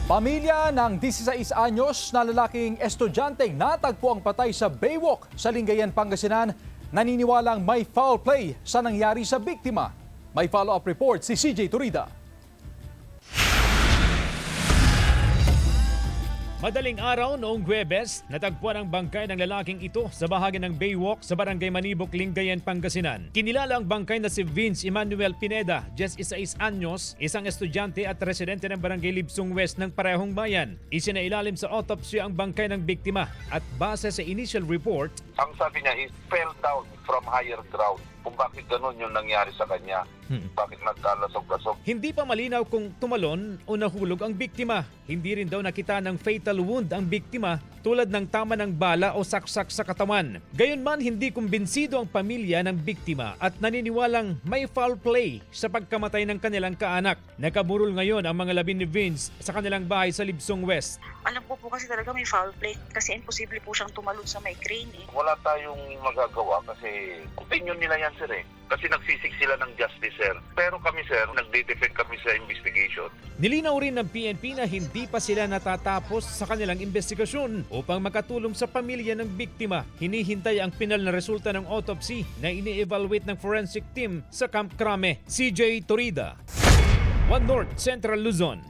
Pamilya ng 16 anyos na lalaking estudyanteng natagpo ang patay sa Baywalk sa Lingayen, Pangasinan, naniniwalang may foul play sa nangyari sa biktima. May follow-up report si CJ Turida. Madaling araw noong Huwebes, natagpuan ang bangkay ng lalaking ito sa bahagi ng Baywalk sa Barangay Manibok, Lingayen, Pangasinan. Kinilala ang bangkay na si Vince Emmanuel Pineda, 16 anyos, isang estudyante at residente ng Barangay Libsong West ng parehong bayan. Isinailalim sa autopsy ang bangkay ng biktima at base sa initial report, ang sabi niya is fell down from higher ground. Kung bakit ganun yung nangyari sa kanya. Bakit nagkalasog-lasog. hindi pa malinaw kung tumalon o nahulog ang biktima. Hindi rin daw nakita ng fatal wound ang biktima tulad ng tama ng bala o saksak sa katawan. Gayunman, hindi kumbinsido ang pamilya ng biktima at naniniwalang may foul play sa pagkamatay ng kanilang kaanak. Nakaburol ngayon ang mga labi ni Vince sa kanilang bahay sa Libsong West. Alam ko po kasi talaga may foul play kasi imposible po siyang tumalon sa may crane eh. Wala tayong magagawa kasi opinion nila yan sir eh. Kasi nagsisik sila ng justice sir. Pero kami sir, nagde-defend kami sa investigation. Nilinaw rin ng PNP na hindi pa sila natatapos sa kanilang investigasyon upang makatulong sa pamilya ng biktima. Hinihintay ang final na resulta ng autopsy na ini-evaluate ng forensic team sa Camp Crame. CJ Turida, One North Central Luzon.